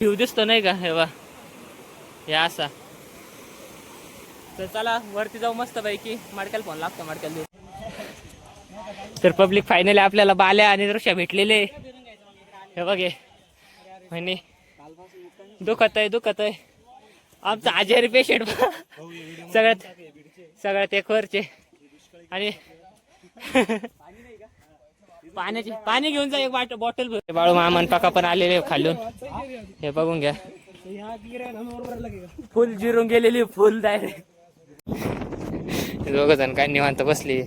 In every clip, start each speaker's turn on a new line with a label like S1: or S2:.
S1: View दिसतो नाही का, हे बा हे असा. तर चला वरती जाऊ मस्त पैकी. मडक्याला फोन लागतो, मडक्याला देऊ. तर पब्लिक फायनली आपल्याला बाल्या आणि दृश्य भेटलेले. हे बघे म्हणे दुखत आहे आमचा आजारी पेशंट सगळ्यात एक वरचे. आणि पाणी घेऊन जा एक बॉटल. बाळू मामा पका पण आलेले खालून. हे बघून घ्या, फुल जिरून गेलेली, फुल डायरेक्ट. दोघ जण काय निवांत बसली.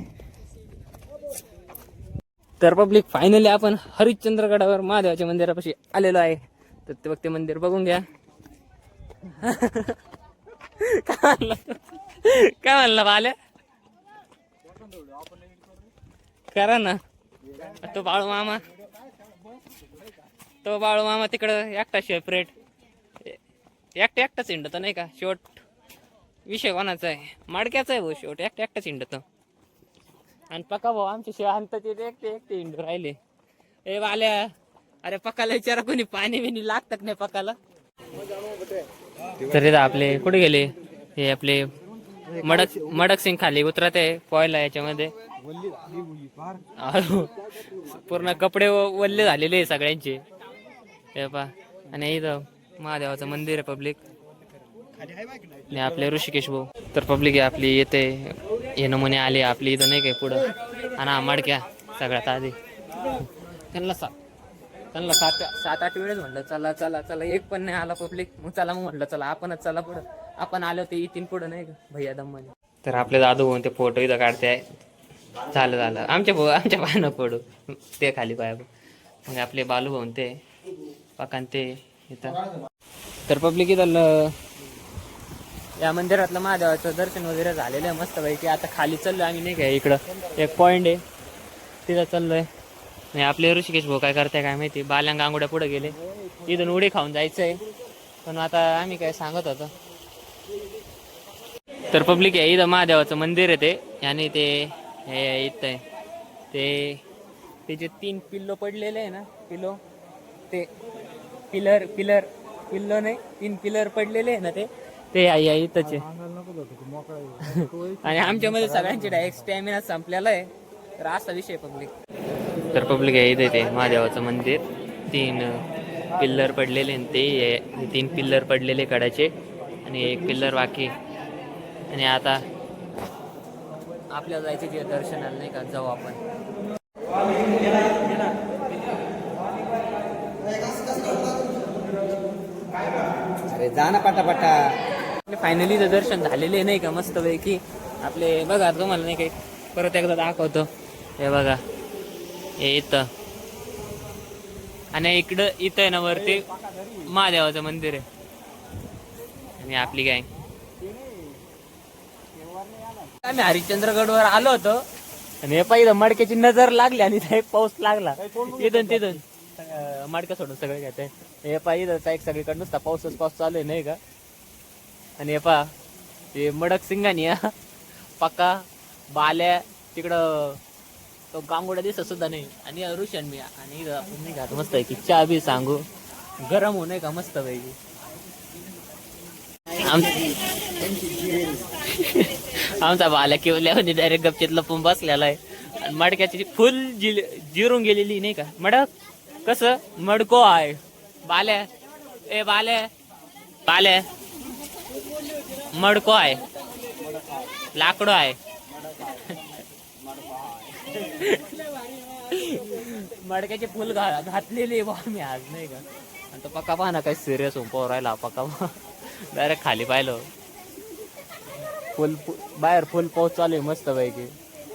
S1: तर पब्लिक फायनली आपण हरिश्चंद्रगडावर महादेवाच्या मंदिरापाशी आलेलो आहे. तर ते बघते मंदिर बघून घ्या. काय म्हणला बाल्या, करा ना. तो बाळू मामा तिकडं एकटा सेपरेट एकटाच हिंडतो नाही का. शेवट विषय कोणाचा आहे, मडक्याचा आहे भाऊ. शेवट एकटाच हिंडतो. आणि पक्का भाऊ आमच्या शांततेत एकटे हिंडू राहिले. ए बाल्या, अरे पक्काला विचारा कोणी पाणी बिनी लागतात नाही पक्काला. तर आपले कुठे गेले हे आपले मडक सिंग खाली उतरत आहे पोहायला याच्यामध्ये. पूर्ण कपडे वल्ले झालेले सगळ्यांचे. हे पा, आणि इथं महादेवाचं मंदिर आहे पब्लिक. आणि आपले ऋषिकेश भाऊ. तर पब्लिक आहे आपली येते, हे नमुने आले आपली इथं नाही काय पुढं. आणि मडक्या सगळ्यात आधी त्यांना 7-8 वेळेस म्हटलं चला चला चला, एक पण नाही आला पब्लिक. मग चला, मग म्हटलं चला आपणच चला पुढं. आपण आलो ते येतील पुढं नाही का भैया दम्माने. तर आपले दादू भाऊ ते फोटो इथं काढते आहे. झालं आमच्या पायानं पडू ते खाली पाया. मग आपले बालू भाऊ ते पाकान ते इथं. तर पब्लिक इथं या मंदिरातलं महादेवाचं दर्शन वगैरे झालेलं आहे मस्त पैकी. आता खाली चाललोय आम्ही नाही का, इकडं एक पॉइंट आहे तिथं चाललोय. आणि आपले ऋषिकेश भाऊ काय करताय काय माहिती. बाल्यां गांगुड्या पुढे गेले, इथून उडी खाऊन जायचंय. पण आता आम्ही काय सांगत होतो. तर पब्लिक आहे इथं महादेवाचं मंदिर आहे ते. आणि ते हे इथं आहे ते जे 3 पिल्लो पडलेले आहे ना, ते पिल्लो नाही, 3 पिलर पडलेले आहे ना ते आई इथंच आहे. आणि आमच्यामध्ये सगळ्यांचे डायरेक्ट स्टॅमिना संपलेला आहे. तर असा विषय पब्लिक. तर पब्लिक आहे इथे ते महादेवाचं मंदिर. 3 पिल्लर पडलेले ते 3 पिल्लर पडलेले कडाचे आणि 1 पिल्लर बाकी. आणि आता आपल्याला जायचं जे दर्शनाला नाही का, जाऊ आपण. अरे जा ना पटापटा. फायनली तर दर्शन झालेले नाही का मस्त पैकी आपले. बघा तुम्हाला नाही काही परत एकदा दाखवतो. हे बघा हे इथं, आणि इथं आहे ना वरती महादेवाचं मंदिर आहे. आणि आपली काय आम्ही हरिश्चंद्रगडवर आलो होतो. आणि हे पाहिजे मडक्याची नजर लागली आणि एक पाऊस लागला तिथून मडक्या सोडून सगळे घेते. हे पाहिजे एक सगळीकडे नुसता पाऊस चालू आहे नाही का. आणि हे पा हे मडक सिंगानी पक्का बाल्या तिकडं तो गांगोडा दिसत सुद्धा नाही. आणि ऋषण मी आणि नाही का मस्त आहे की चहा बी सांगू गरम होऊ नये का मस्त पैकी. आमचा बाल्या किवल्या डायरेक्ट गपचीत लपून बसलेला आहे. आणि मडक्याची फुल जिरून गेलेली नाही का. मडक कसं मडको आहे बाल्या. ए बाल्या मडको आहे, लाकडो आहे. मडक्याची फुल घातलेली मी आज नाही का. आणि तो पक्का पाहा ना काही सिरियस होऊन पोह राहिला पक्का. डायरेक्ट खाली पाहिलं बाहेर फुल पाऊस चालू आहे मस्त पैकी.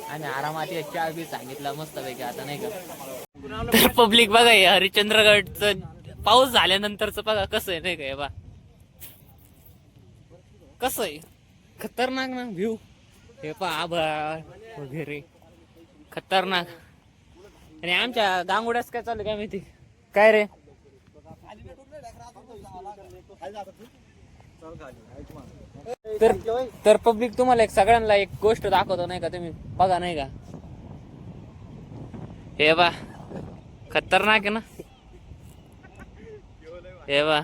S1: आणि आरामात चहा बी सांगितला मस्त पैकी आता नाही का. तर पब्लिक बघा हे हरिश्चंद्रगडचं पाऊस झाल्यानंतरच बघा कसं आहे नाही का. हे बा कसं आहे खतरनाक ना व्ह्यू. हे पा आभाळ वगैरे खतरनाक. आणि आमच्या गांगुड्यास काय चालू काय माहिती काय रे. तर पब्लिक तुम्हाला सगळ्यांना एक गोष्ट दाखवतो नाही का, तुम्ही बघा नाही का. हे बा खतरनाक आहे ना. हे बा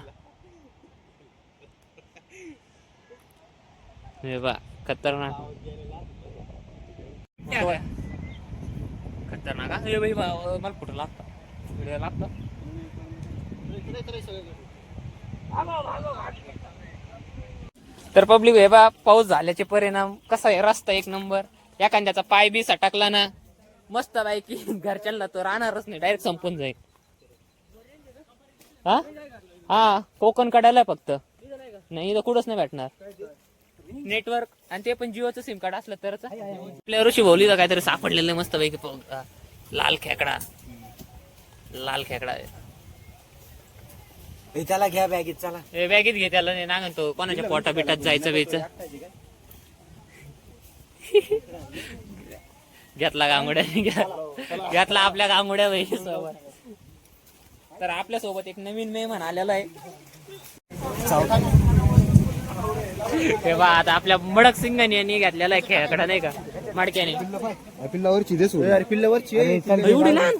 S1: हे बा खतरनाक खतरनाक हा. हे बाई मला कुठं लागतं व्हिडिओ लागतं. तर पब्लिक हे बा पाऊस झाल्याचे परिणाम कसा आहे, रस्ता एक नंबर. एखाद्याचा पाय बी सटकला ना मस्त पैकी घरच्यांना तो राहणारच नाही, डायरेक्ट संपून जाईल. हा हा कोकण कडायला फक्त नाही इथं कुठंच नाही भेटणार नेटवर्क, आणि ते पण जिओचं सिम कार्ड असलं तरच. आपल्या ऋषी भोवलीला काहीतरी सापडलेलं आहे मस्त पैकी लाल खेकडा. लाल खेकडा आहे.
S2: त्याला घ्या बॅगेत चला.
S1: हे बॅगेत घे त्याला नाही ना तो कोणाच्या पोटा बिटात जायचं बेच. घेतला गांगुड्या घेतला आपल्या गांगुड्या बाई सोबत. तर आपल्या सोबत एक नवीन मेहमान आलेला आहे. हे बा आता आपल्या मडक सिंगाने यांनी घेतलेला आहे खेळकडा नाही का मडक्याने.
S2: पिल्लावरची दे सोड. पिल्लावरची
S1: एवढी लहान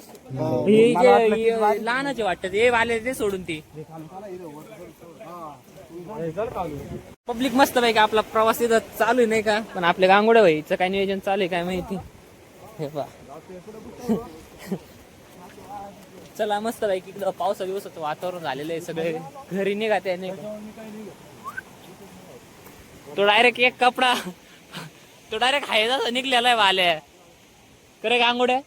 S1: लहानच वाटत हे वाले ते सोडून ती. पब्लिक मस्त पैकी आपला प्रवास इथं चालू आहे नाही का, पण आपल्या गांगुड्या व्हायचं काय नियोजन चालू आहे काय माहिती. हे बा चला मस्त पैकी इकडं पावसा दिवसाचं वातावरण झालेलं आहे. सगळे घरी निघा त्याने. तो डायरेक्ट एक कपडा तो डायरेक्ट हायचा निघलेला आहे वाल्या करे गांगुड्या.